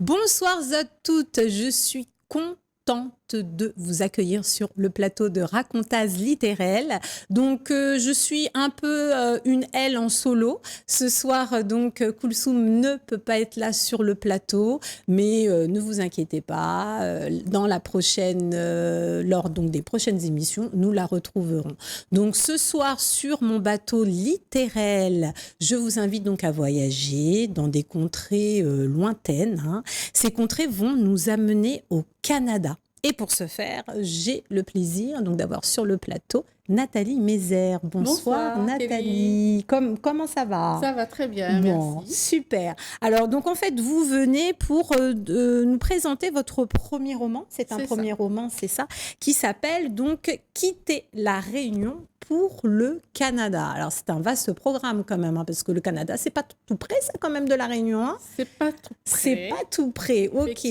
Bonsoir à toutes, je suis contente de vous accueillir sur le plateau de Racontase littéraire. Donc, je suis un peu une aile en solo. Ce soir, donc, Koulsoum ne peut pas être là sur le plateau, mais ne vous inquiétez pas, dans la prochaine, lors donc des prochaines émissions, nous la retrouverons. Donc, ce soir, sur mon bateau littéraire, je vous invite donc à voyager dans des contrées lointaines. Hein. Ces contrées vont nous amener au Canada. Et pour ce faire, j'ai le plaisir donc d'avoir sur le plateau Nathalie Mézère. Bonsoir Nathalie. Comment ça va? Ça va très bien, bon, merci. Super. Alors donc en fait, vous venez pour nous présenter votre premier roman. C'est un premier roman, c'est ça, qui s'appelle donc Quitter la Réunion pour le Canada. Alors c'est un vaste programme quand même, hein, parce que le Canada, c'est pas tout près ça quand même de la Réunion. Hein, c'est pas tout près. C'est pas tout près, ok.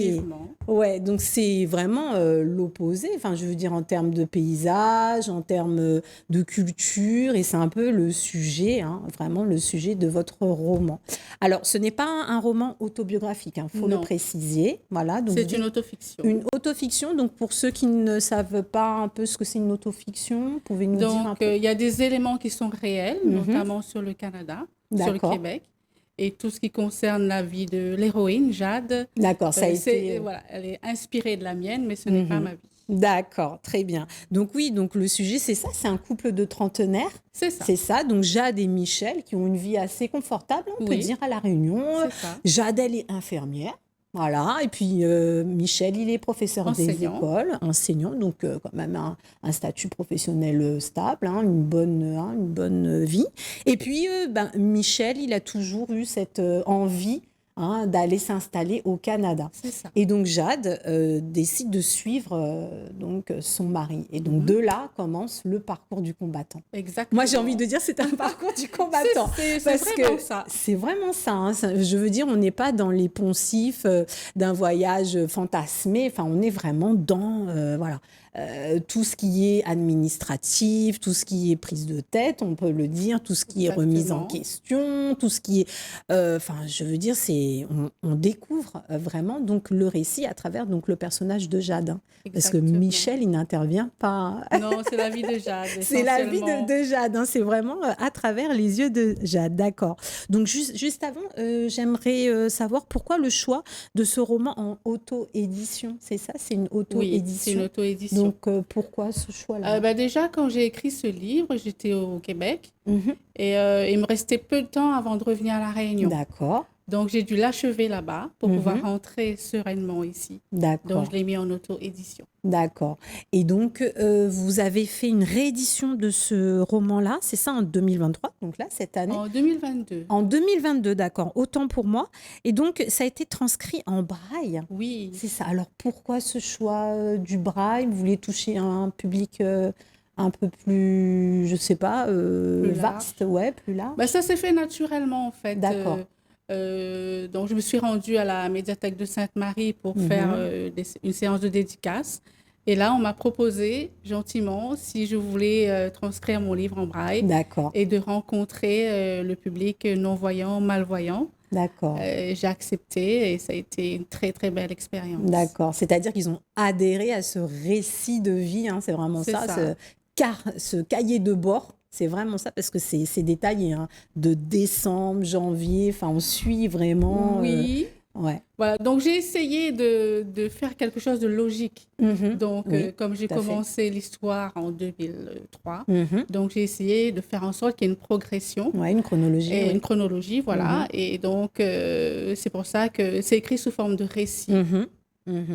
Ouais, donc c'est vraiment l'opposé, enfin je veux dire en termes de paysage, en termes de culture, et c'est un peu le sujet, hein, vraiment le sujet de votre roman. Alors ce n'est pas un roman autobiographique, hein, faut le préciser. Voilà, donc c'est une autofiction. Une autofiction, donc pour ceux qui ne savent pas un peu ce que c'est une autofiction, pouvez-nous dire un peu? Donc il y a des éléments qui sont réels, notamment sur le Canada, sur le Québec. Et tout ce qui concerne la vie de l'héroïne, Jade. D'accord, ça a été... Voilà, elle est inspirée de la mienne, mais ce n'est pas ma vie. D'accord, très bien. Donc oui, donc le sujet, c'est ça, c'est un couple de trentenaires. C'est ça. C'est ça, donc Jade et Michel, qui ont une vie assez confortable, on peut dire, à La Réunion. Jade, elle est infirmière. Voilà, et puis Michel, il est professeur des écoles, enseignant, donc quand même un statut professionnel stable, hein, une bonne vie. Et puis Michel, il a toujours eu cette envie d'aller s'installer au Canada. C'est ça. Et donc Jade décide de suivre donc son mari. Et donc de là commence le parcours du combattant. Exactement. Moi j'ai envie de dire c'est un parcours du combattant. C'est vraiment ça. C'est vraiment ça, hein. Je veux dire, on n'est pas dans les poncifs d'un voyage fantasmé. Enfin, on est vraiment dans voilà. Tout ce qui est administratif, tout ce qui est prise de tête, on peut le dire, tout ce qui est remise en question, tout ce qui est... Enfin, je veux dire, on découvre vraiment donc, le récit à travers donc, le personnage de Jade. Hein, parce que Michel, il n'intervient pas. Non, c'est la vie de Jade. C'est la vie de Jade. Hein, c'est vraiment à travers les yeux de Jade. D'accord. Donc, juste avant, j'aimerais savoir pourquoi le choix de ce roman en auto-édition. C'est ça? C'est une auto-édition? Oui, c'est une auto-édition. Donc, pourquoi ce choix-là? Déjà, quand j'ai écrit ce livre, j'étais au Québec et il me restait peu de temps avant de revenir à La Réunion. D'accord. Donc, j'ai dû l'achever là-bas pour pouvoir rentrer sereinement ici. D'accord. Donc, je l'ai mis en auto-édition. D'accord. Et donc, vous avez fait une réédition de ce roman-là, c'est ça, en 2023, donc là, cette année? En 2022. En 2022, d'accord. Autant pour moi. Et donc, ça a été transcrit en braille. Oui. C'est ça. Alors, pourquoi ce choix du braille? Vous voulez toucher un public un peu plus, je sais pas, vaste, ouais, plus large? Ça s'est fait naturellement, en fait. D'accord. Donc, je me suis rendue à la médiathèque de Sainte-Marie pour faire une séance de dédicace. Et là, on m'a proposé gentiment si je voulais transcrire mon livre en braille. D'accord. Et de rencontrer le public non-voyant, malvoyant. D'accord. J'ai accepté et ça a été une très, très belle expérience. D'accord. C'est-à-dire qu'ils ont adhéré à ce récit de vie, hein, c'est vraiment ça. Ce cahier de bord. C'est vraiment ça, parce que c'est détaillé, hein, de décembre, janvier, enfin, on suit vraiment... Oui. Ouais. Voilà, donc j'ai essayé de faire quelque chose de logique. Donc, comme j'ai commencé l'histoire en 2003, donc j'ai essayé de faire en sorte qu'il y ait une progression. Ouais, une chronologie. Et une chronologie, voilà. Et donc, c'est pour ça que c'est écrit sous forme de récit.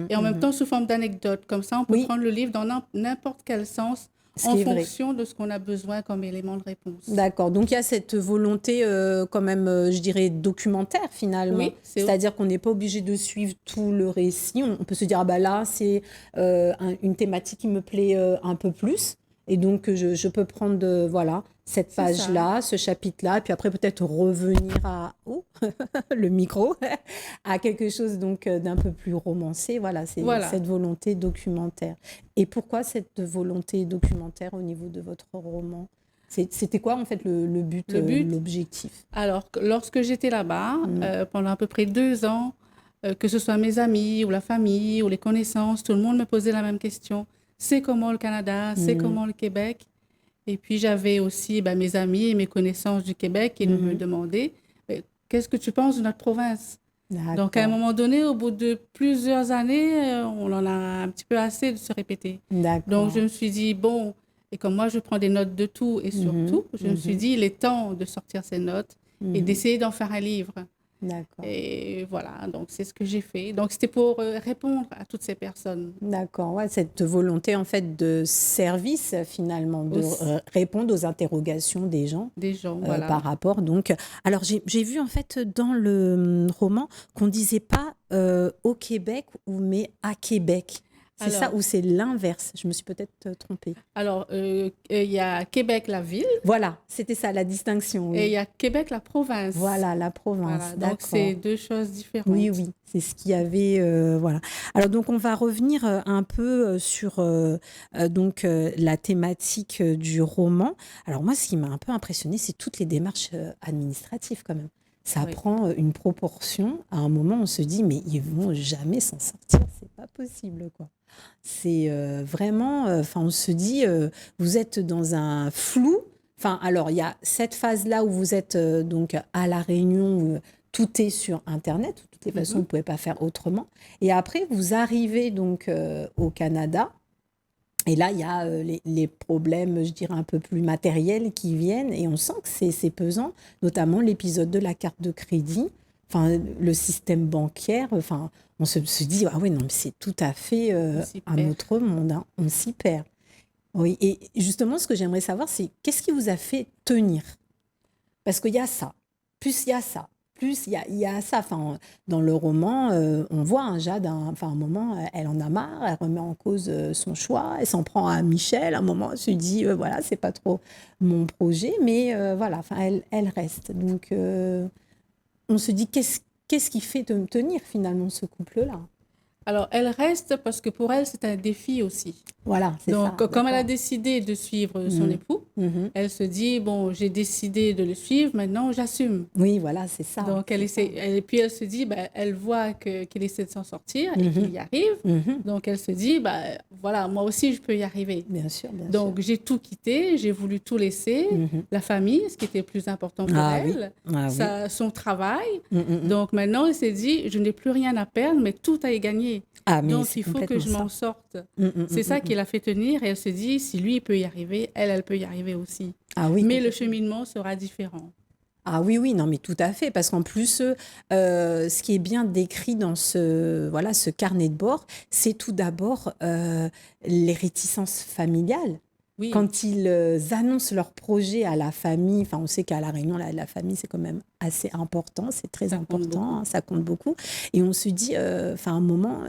Et en même temps, sous forme d'anecdote. Comme ça, on peut prendre le livre dans n'importe quel sens, en fonction de ce qu'on a besoin comme élément de réponse. D'accord. Donc, il y a cette volonté quand même, je dirais, documentaire finalement. Oui, c'est-à-dire qu'on n'est pas obligé de suivre tout le récit. On peut se dire, ah bah là, c'est une thématique qui me plaît un peu plus. Et donc, je peux prendre voilà, cette page-là, ce chapitre-là, et puis après peut-être revenir à le micro, à quelque chose donc d'un peu plus romancé. Voilà, c'est cette volonté documentaire. Et pourquoi cette volonté documentaire au niveau de votre roman? C'était quoi en fait le but, l'objectif? Alors, lorsque j'étais là-bas, pendant à peu près 2 ans, que ce soit mes amis ou la famille ou les connaissances, tout le monde me posait la même question. C'est comment le Canada? C'est comment le Québec? Et puis, j'avais aussi mes amis et mes connaissances du Québec qui me demandaient qu'est-ce que tu penses de notre province? Donc, à un moment donné, au bout de plusieurs années, on en a un petit peu assez de se répéter. Donc, je me suis dit, bon, et comme moi, je prends des notes de tout et surtout, je me suis dit, il est temps de sortir ces notes et d'essayer d'en faire un livre. Et voilà, donc c'est ce que j'ai fait. Donc, c'était pour répondre à toutes ces personnes. D'accord, ouais, cette volonté en fait de service finalement, de répondre aux interrogations des gens. Voilà. Par rapport donc. Alors, j'ai vu en fait dans le roman qu'on ne disait pas au Québec mais à Québec. C'est ça ou c'est l'inverse? Je me suis peut-être trompée. Alors, il y a Québec, la ville. Voilà, c'était ça la distinction. Oui. Et il y a Québec, la province. Voilà, la province. Voilà, donc, c'est deux choses différentes. Oui, oui, c'est ce qu'il y avait. Voilà. Alors, donc, on va revenir un peu sur donc, la thématique du roman. Alors, moi, ce qui m'a un peu impressionnée, c'est toutes les démarches administratives quand même. Ça prend une proportion. À un moment, on se dit, mais ils vont jamais s'en sortir. C'est pas possible, quoi. C'est vraiment... Enfin, on se dit, vous êtes dans un flou. Enfin, alors, il y a cette phase-là où vous êtes donc à La Réunion, où tout est sur Internet. De toutes les façons, vous ne pouvez pas faire autrement. Et après, vous arrivez donc au Canada. Et là, il y a les problèmes, je dirais, un peu plus matériels qui viennent. Et on sent que c'est pesant, notamment l'épisode de la carte de crédit, enfin, le système bancaire. Enfin, on se dit, ah oui, non, mais c'est tout à fait un autre monde. Hein. On s'y perd. Oui, et justement, ce que j'aimerais savoir, c'est qu'est-ce qui vous a fait tenir? Parce qu'il y a ça, plus il y a ça, plus il y a ça. Enfin, dans le roman, on voit Jade, un moment, elle en a marre, elle remet en cause son choix, elle s'en prend à Michel. À un moment, elle se dit, voilà, c'est pas trop mon projet, mais voilà, enfin, elle reste. Donc, on se dit, qu'est-ce qui fait tenir finalement ce couple-là? Alors, elle reste parce que pour elle, c'est un défi aussi. Voilà, c'est ça. Donc, comme elle a décidé de suivre son époux, elle se dit, bon, j'ai décidé de le suivre, maintenant j'assume. Oui, voilà, c'est ça. Donc, et puis elle se dit, elle voit qu'il essaie de s'en sortir et qu'il y arrive. Donc, elle se dit, voilà, moi aussi, je peux y arriver. Bien sûr, bien sûr. Donc, j'ai tout quitté, j'ai voulu tout laisser, la famille, ce qui était le plus important pour elle, son travail. Donc, maintenant, elle s'est dit, je n'ai plus rien à perdre, mais tout à y gagner. Donc, il faut que je m'en sorte. C'est ça qui l'a fait tenir. Et elle se dit, si lui il peut y arriver, elle peut y arriver aussi. Mais le cheminement sera différent. Ah oui, oui, non, mais tout à fait. Parce qu'en plus, ce qui est bien décrit dans ce carnet de bord, c'est tout d'abord les réticences familiales. Oui. Quand ils annoncent leur projet à la famille, enfin on sait qu'à La Réunion, la famille c'est quand même assez important, c'est très important, hein, ça compte beaucoup. Et on se dit, à un moment,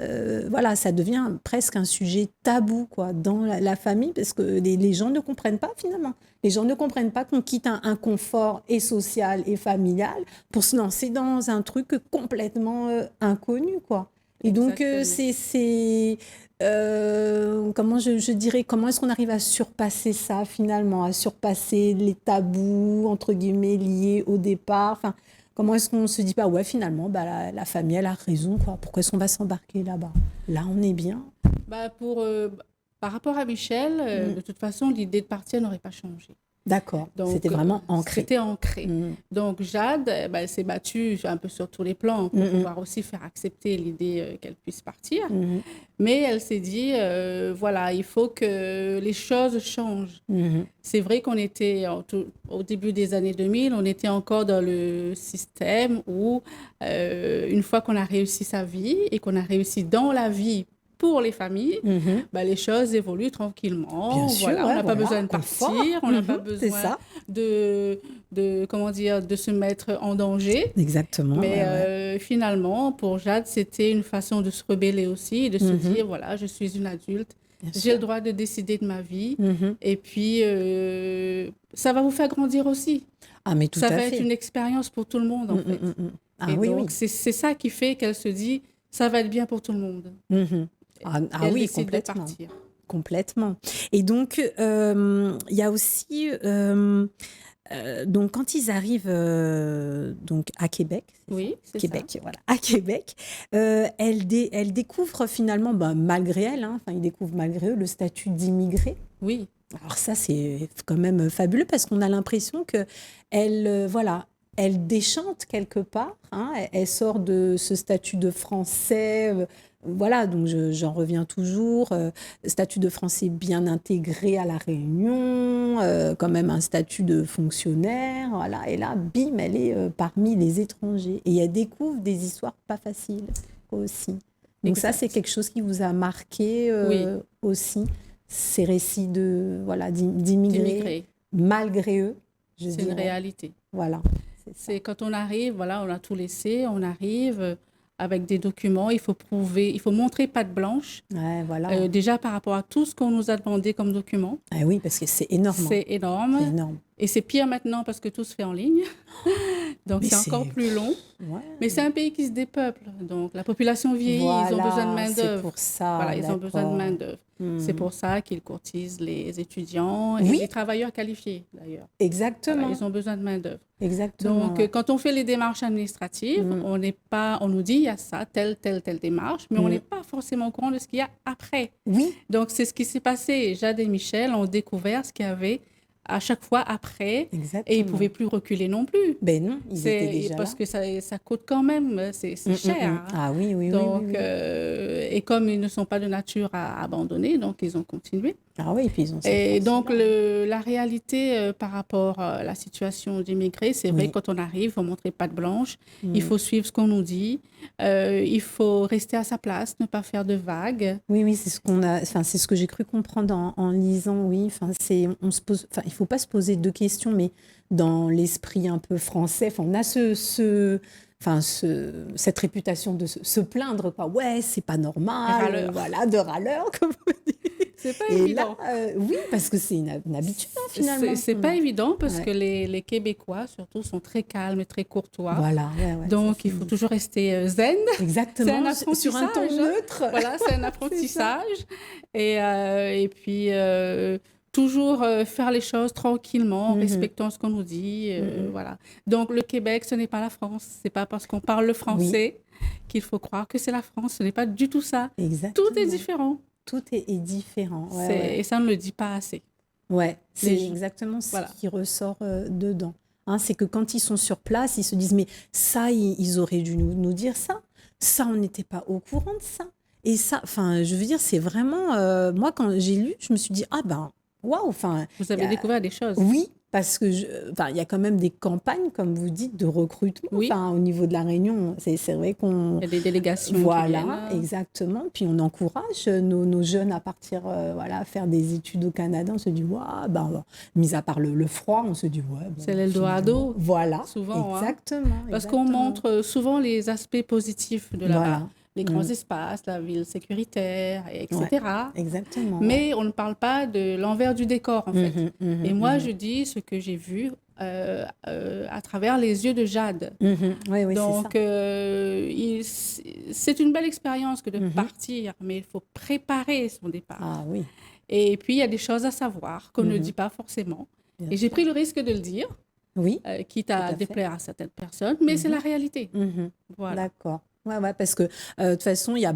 voilà, ça devient presque un sujet tabou quoi, dans la famille, parce que les gens ne comprennent pas finalement. Les gens ne comprennent pas qu'on quitte un confort et social et familial pour se lancer dans un truc complètement inconnu, quoi. Et donc, comment je dirais, comment est-ce qu'on arrive à surpasser ça finalement, à surpasser les tabous, entre guillemets, liés au départ, enfin, comment est-ce qu'on se dit pas, ouais, finalement, la famille, elle a raison, quoi. Pourquoi est-ce qu'on va s'embarquer là-bas? Là, on est bien. Par rapport à Michel, de toute façon, l'idée de partir n'aurait pas changé. D'accord, c'était vraiment ancré. C'était ancré. Donc Jade, elle s'est battue un peu sur tous les plans pour pouvoir aussi faire accepter l'idée qu'elle puisse partir. Mais elle s'est dit, voilà, il faut que les choses changent. C'est vrai qu'on était, au début des années 2000, on était encore dans le système où, une fois qu'on a réussi sa vie et qu'on a réussi dans la vie, pour les familles, les choses évoluent tranquillement. Bien sûr, on n'a pas besoin de partir, on n'a pas besoin de se mettre en danger. Exactement. Mais finalement, pour Jade, c'était une façon de se rebeller aussi, de se dire, voilà, je suis une adulte, j'ai le droit de décider de ma vie. Et puis, ça va vous faire grandir aussi. Ah, mais tout à fait. Ça va être une expérience pour tout le monde, en fait. Et donc, c'est ça qui fait qu'elle se dit, ça va être bien pour tout le monde. Oui, complètement. Complètement. Et donc, il y a aussi donc quand ils arrivent donc à Québec, oui, c'est Québec, ça. voilà, à Québec, elle découvre finalement, malgré elle, hein, ils découvrent malgré eux le statut d'immigré. Oui. Alors ça, c'est quand même fabuleux parce qu'on a l'impression que elle, voilà, elle déchante quelque part, hein, elle sort de ce statut de français. Voilà, donc j'en reviens toujours. Statut de français bien intégré à la Réunion, quand même un statut de fonctionnaire. Voilà, et là, bim, elle est parmi les étrangers. Et elle découvre des histoires pas faciles aussi. Donc ça, c'est quelque chose qui vous a marqué aussi, ces récits d'immigrés, malgré eux. C'est une réalité. Voilà. C'est quand on arrive, voilà, on a tout laissé, on arrive avec des documents, il faut prouver, il faut montrer patte blanche. Ouais, voilà. Déjà par rapport à tout ce qu'on nous a demandé comme documents. Ah oui, parce que c'est énorme. C'est énorme. C'est énorme. Et c'est pire maintenant parce que tout se fait en ligne. Donc c'est encore plus long. Ouais. Mais c'est un pays qui se dépeuple. Donc la population vieillit, voilà, ils ont besoin de main-d'œuvre. C'est pour ça. Voilà, ils ont besoin de main-d'œuvre. C'est pour ça qu'ils courtisent les étudiants et les travailleurs qualifiés d'ailleurs. Exactement. Voilà, ils ont besoin de main-d'œuvre. Exactement. Donc quand on fait les démarches administratives, on nous dit il y a ça, telle démarche, mais on n'est pas forcément au courant de ce qu'il y a après. Oui. Donc c'est ce qui s'est passé. Jade et Michel ont découvert ce qu'il y avait à chaque fois après. Exactement. Et ils ne pouvaient plus reculer non plus. Ben non, ils étaient déjà parce là. que ça coûte quand même, c'est cher. Ah oui, oui, donc, oui. Et comme ils ne sont pas de nature à abandonner, donc ils ont continué. Ah oui, et puis ils ont... Et donc la réalité par rapport à la situation d'immigrés, c'est vrai que quand on arrive, il faut montrer patte blanche, il faut suivre ce qu'on nous dit, il faut rester à sa place, ne pas faire de vagues. Oui, c'est ce qu'on a, c'est ce que j'ai cru comprendre en lisant, oui. On se pose, il faut pas se poser deux questions, mais dans l'esprit un peu français, on a cette réputation de se plaindre, quoi. Ouais, c'est pas normal, voilà, de râleur, comme vous dites. C'est pas évident. Là, oui, parce que c'est une habitude, hein, finalement. C'est pas évident parce que les Québécois, surtout, sont très calmes et très courtois. Voilà. Donc, il faut toujours rester zen. Exactement, sur un ton neutre. Voilà, c'est un apprentissage. Et puis... toujours faire les choses tranquillement, en respectant ce qu'on nous dit. Voilà. Donc, le Québec, ce n'est pas la France. Ce n'est pas parce qu'on parle le français qu'il faut croire que c'est la France. Ce n'est pas du tout ça. Exactement. Tout est différent. Tout est différent. Et ça ne le dit pas assez. Ouais, c'est exactement ce qui ressort dedans. Hein, c'est que quand ils sont sur place, ils se disent « mais ça, ils auraient dû nous dire ça. Ça, on n'était pas au courant de ça. » Et ça, je veux dire, c'est vraiment... moi, quand j'ai lu, je me suis dit « ah ben... » Waouh, vous avez découvert des choses. Oui, parce que il y a quand même des campagnes, comme vous dites, de recrutement. Au niveau de la Réunion, c'est vrai qu'on... Il y a des délégations. Voilà, exactement. Puis on encourage nos jeunes à partir, faire des études au Canada. On se dit, waouh, mis à part le froid, on se dit, c'est l'Eldorado. Voilà, souvent. Exactement. Parce qu'on montre souvent les aspects positifs de là-bas. Les grands espaces, la ville sécuritaire, etc. Ouais, exactement. Mais on ne parle pas de l'envers du décor, en fait. Et moi, je dis ce que j'ai vu à travers les yeux de Jade. Oui, donc, c'est une belle expérience que de partir, mais il faut préparer son départ. Ah oui. Et puis, il y a des choses à savoir qu'on ne dit pas forcément. Et j'ai pris le risque de le dire, quitte à déplaire à certaines personnes, mais c'est la réalité. Voilà. D'accord. Ouais, parce que de toute façon, il y a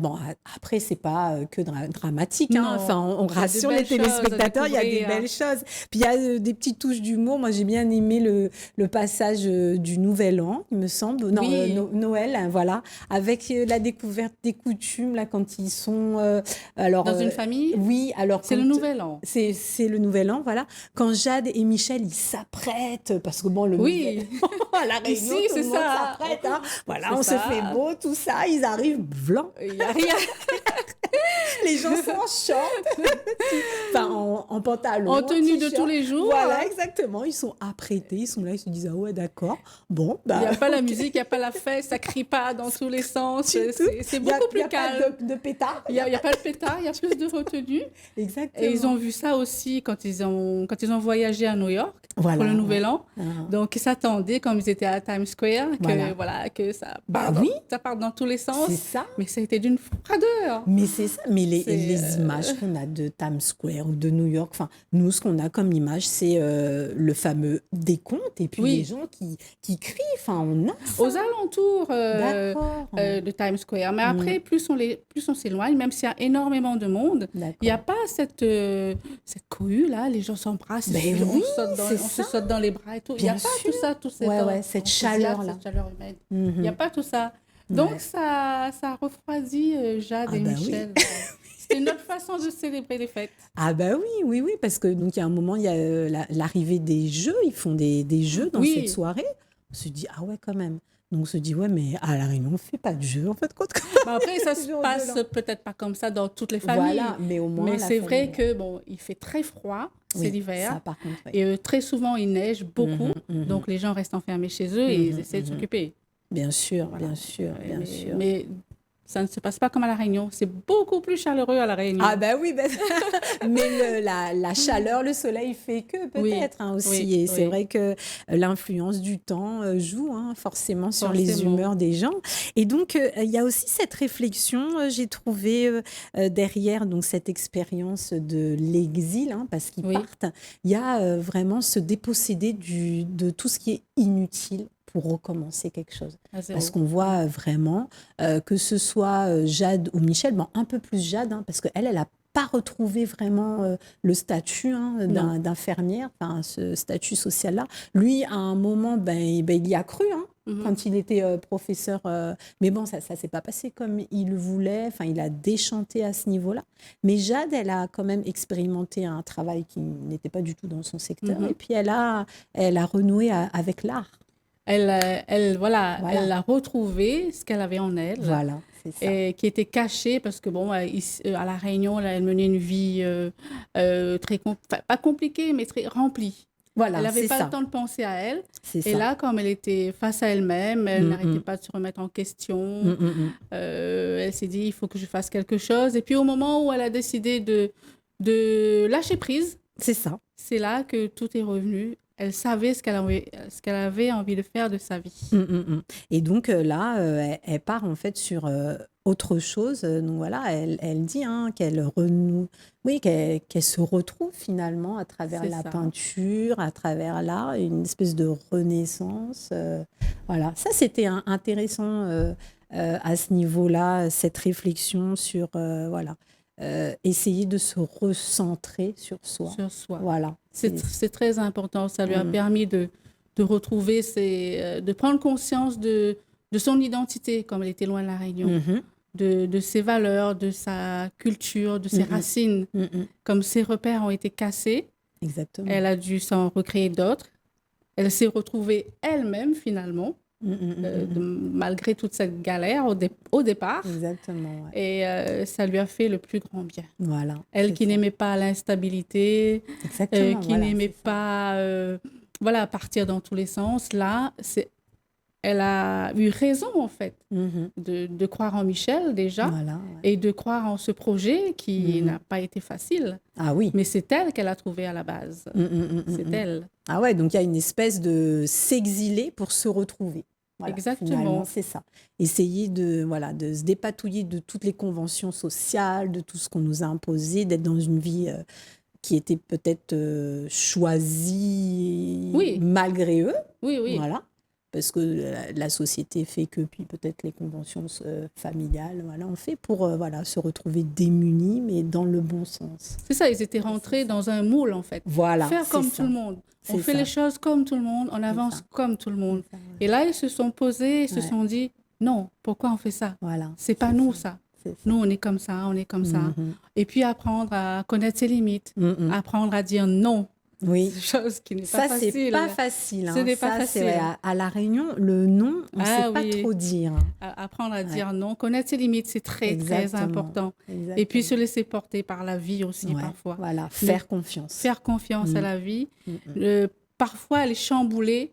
après c'est pas que dramatique, hein. Enfin, on rassure les téléspectateurs, il y a des belles choses. Puis il y a des petites touches d'humour. Moi, j'ai bien aimé le passage du Nouvel An, il me semble, Noël, hein, voilà, avec la découverte des coutumes là quand ils sont dans une famille. Oui, alors c'est le Nouvel An. C'est le Nouvel An, voilà. Quand Jade et Michel ils s'apprêtent parce que le Nouvel An, à la Réunion, ici, tout le monde s'apprête, hein. Voilà, on se fait beau, tout ça, ils arrivent blancs. Il n'y a rien. Les gens sont en short, en pantalon. En tenue de tous les jours. Voilà, exactement. Ils sont apprêtés, ils sont là, ils se disent, ah ouais, d'accord. Bon, il n'y a pas la musique, il n'y a pas la fête, ça ne crie pas dans tous les sens. C'est beaucoup plus calme. Il n'y a pas de pétard. Il n'y a pas de pétard, il y a plus de retenue. Exactement. Et ils ont vu ça aussi quand ils ont voyagé à New York. Pour le Nouvel An. Donc, ils s'attendaient, comme ils étaient à Times Square, que ça parte dans tous les sens. C'est ça. Mais ça a été d'une froideur. Mais c'est ça. Mais les images qu'on a de Times Square ou de New York, enfin, nous, ce qu'on a comme image, c'est le fameux décompte et puis les gens qui crient. Enfin, on a ça. Aux alentours de Times Square. Mais après, plus on s'éloigne, même s'il y a énormément de monde, il n'y a pas cette cohue, là, les gens s'embrassent, on se saute dans les bras et tout. Il n'y a pas tout ça, cette chaleur-là. Cette chaleur humaine. Il n'y a pas tout ça. Donc, ça refroidit Jade et Michel. C'est une autre façon de célébrer les fêtes. Ah bah oui, parce que donc il y a un moment, il y a l'arrivée des jeux, ils font des jeux dans cette soirée. On se dit, ah ouais, quand même. Donc on se dit, ouais, mais à La Réunion, on ne fait pas de jeux, en fait. Après, ça se passe peut-être pas comme ça dans toutes les familles. Voilà, mais au moins. Mais c'est vrai que, bon, il fait très froid, c'est l'hiver. Ça, par contre, et très souvent, il neige beaucoup. Donc les gens restent enfermés chez eux et ils essaient de s'occuper. Bien sûr, bien sûr. Mais ça ne se passe pas comme à La Réunion. C'est beaucoup plus chaleureux à La Réunion. Ah ben oui, mais la chaleur, le soleil fait que peut-être aussi. Et c'est vrai que l'influence du temps joue forcément sur les humeurs des gens. Et donc, il y a aussi cette réflexion, j'ai trouvé derrière donc, cette expérience de l'exil, parce qu'ils partent. Il y a vraiment se déposséder de tout ce qui est inutile pour recommencer quelque chose. Parce qu'on voit vraiment que ce soit Jade ou Michel, bon, un peu plus Jade, parce qu'elle n'a pas retrouvé vraiment le statut d'infirmière, ce statut social-là. Lui, à un moment, il y a cru, quand il était professeur. Mais bon, ça ne s'est pas passé comme il le voulait. Il a déchanté à ce niveau-là. Mais Jade, elle a quand même expérimenté un travail qui n'était pas du tout dans son secteur. Et puis, elle a renoué avec l'art. Elle a retrouvé ce qu'elle avait en elle, et qui était caché parce que bon, à La Réunion, elle menait une vie très pas compliquée, mais très remplie. Voilà, elle n'avait pas le temps de penser à elle. Et là, comme elle était face à elle-même, elle n'arrêtait pas de se remettre en question. Elle s'est dit, il faut que je fasse quelque chose. Et puis au moment où elle a décidé de lâcher prise, c'est là que tout est revenu. Elle savait ce qu'elle avait envie de faire de sa vie. Et donc là, elle part en fait sur autre chose. Donc voilà, elle dit qu'elle renoue, qu'elle se retrouve finalement à travers la peinture, à travers l'art, une espèce de renaissance. Voilà, ça c'était intéressant à ce niveau-là, cette réflexion sur essayer de se recentrer sur soi. Voilà. C'est très important. Ça lui a permis de retrouver de prendre conscience de son identité, comme elle était loin de La Réunion, de ses valeurs, de sa culture, de ses racines. Comme ses repères ont été cassés, elle a dû s'en recréer d'autres. Elle s'est retrouvée elle-même, finalement. Malgré toute cette galère au départ. Exactement. Et ça lui a fait le plus grand bien. Voilà. Elle qui n'aimait pas l'instabilité, qui n'aimait pas partir dans tous les sens, là, elle a eu raison, en fait, de croire en Michel, déjà, et de croire en ce projet qui n'a pas été facile. Ah oui. Mais c'est elle qu'elle a trouvé à la base. C'est elle. Ah ouais, donc il y a une espèce de s'exiler pour se retrouver. Voilà, exactement. C'est ça. Essayer de se dépatouiller de toutes les conventions sociales, de tout ce qu'on nous a imposé, d'être dans une vie qui était peut-être choisie malgré eux. Oui. Voilà. Parce que la société fait que, puis peut-être les conventions familiales, on fait pour se retrouver démunis, mais dans le bon sens. C'est ça, ils étaient rentrés dans un moule, en fait. Voilà, faire comme tout le monde. On fait les choses comme tout le monde, on avance comme tout le monde. Et là, ils se sont posés, ils se sont dit, non, pourquoi on fait ça? C'est pas nous, ça. Nous, on est comme ça, on est comme ça. Et puis apprendre à connaître ses limites, apprendre à dire non. Oui. Chose qui n'est pas facile. Ça, c'est pas facile. Ce n'est pas facile. À La Réunion, le non, on ne sait pas trop dire. Apprendre à dire non, connaître ses limites, c'est très, très important. Exactement. Et puis se laisser porter par la vie aussi, parfois. Voilà, faire confiance. Faire confiance à la vie. Parfois, elle est chamboulée,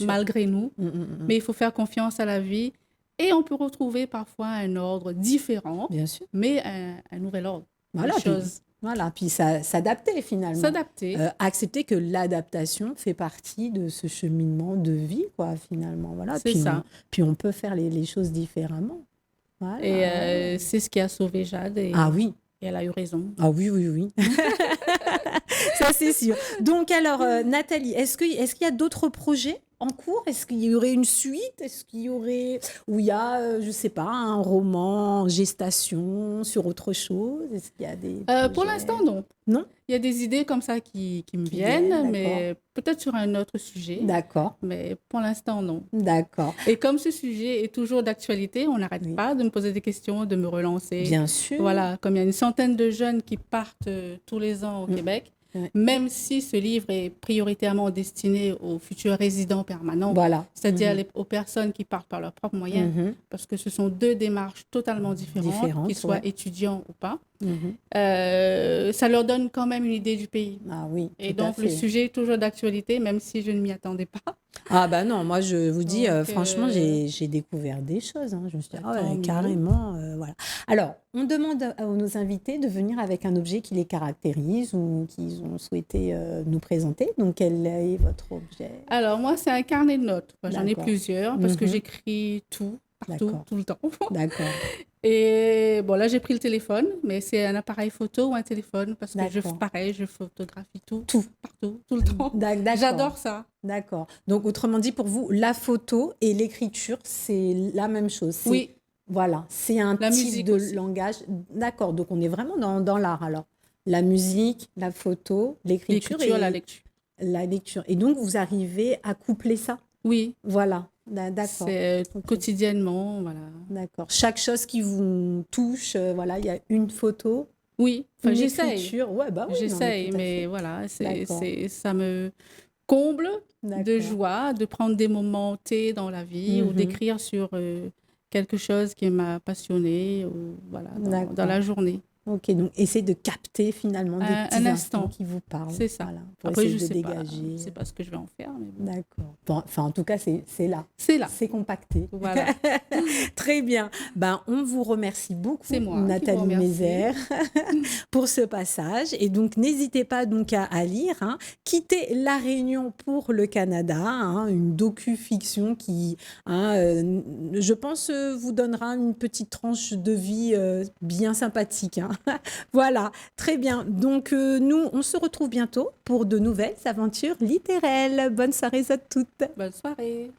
malgré nous, mais il faut faire confiance à la vie. Et on peut retrouver parfois un ordre différent, mais un nouvel ordre. Voilà, puis s'adapter finalement. S'adapter. Accepter que l'adaptation fait partie de ce cheminement de vie, quoi, finalement. Voilà. C'est ça. Puis on peut faire les choses différemment. Voilà. Et c'est ce qui a sauvé Jade. Ah oui. Et elle a eu raison. Ah oui, oui, oui. Ça, c'est sûr. Donc, alors, Nathalie, est-ce qu'il y a d'autres projets en cours? Est-ce qu'il y aurait une suite? Est-ce qu'il y aurait, où il y a, je ne sais pas, un roman en gestation sur autre chose? Est-ce qu'il y a des Pour projets? l'instant, non. Non? Il y a des idées comme ça qui me viennent, mais peut-être sur un autre sujet. D'accord. Mais pour l'instant, non. D'accord. Et comme ce sujet est toujours d'actualité, on n'arrête pas de me poser des questions, de me relancer. Bien sûr. Voilà, comme il y a une centaine de jeunes qui partent tous les ans au Québec, même si ce livre est prioritairement destiné aux futurs résidents permanents, c'est-à-dire aux personnes qui partent par leurs propres moyens, parce que ce sont deux démarches totalement différentes, qu'ils soient étudiants ou pas. Ça leur donne quand même une idée du pays. Ah oui. Et donc, le sujet est toujours d'actualité, même si je ne m'y attendais pas. Ah bah non, moi je vous dis, franchement, j'ai découvert des choses. Je me suis dit, carrément, voilà. Alors, on demande à nos invités de venir avec un objet qui les caractérise ou qu'ils ont souhaité nous présenter. Donc, quel est votre objet? Alors, moi, c'est un carnet de notes. J'en ai plusieurs parce que j'écris tout, partout, tout le temps. D'accord. Et bon, là, j'ai pris le téléphone, mais c'est un appareil photo ou un téléphone parce que je photographie tout, partout, tout le temps. J'adore ça. D'accord. Donc, autrement dit, pour vous, la photo et l'écriture, c'est la même chose. Oui. Voilà, c'est un type de langage. D'accord, donc on est vraiment dans l'art alors. La musique, la photo, l'écriture et la lecture. La lecture. Et donc, vous arrivez à coupler ça? Oui. Voilà, d'accord. C'est quotidiennement, voilà. D'accord. Chaque chose qui vous touche, voilà, il y a une photo. Oui, enfin, j'essaye. Ouais, bah oui, j'essaye, mais voilà, ça me comble de joie de prendre des moments T dans la vie ou d'écrire sur quelque chose qui m'a passionnée ou, voilà, dans la journurnée. Ok, donc essayez de capter finalement des petits instants qui vous parlent. C'est ça. Voilà, après, je ne sais pas ce que je vais en faire. Mais bon. D'accord. Bon, enfin, en tout cas, c'est là. C'est là. C'est compacté. Voilà. Très bien. Ben, on vous remercie beaucoup, c'est moi Nathalie Mézère, pour ce passage. Et donc, n'hésitez pas donc à lire Quitter la Réunion pour le Canada, une docu-fiction qui, je pense, vous donnera une petite tranche de vie bien sympathique. Voilà, très bien. Donc, nous, on se retrouve bientôt pour de nouvelles aventures littéraires. Bonne soirée à toutes. Bonne soirée.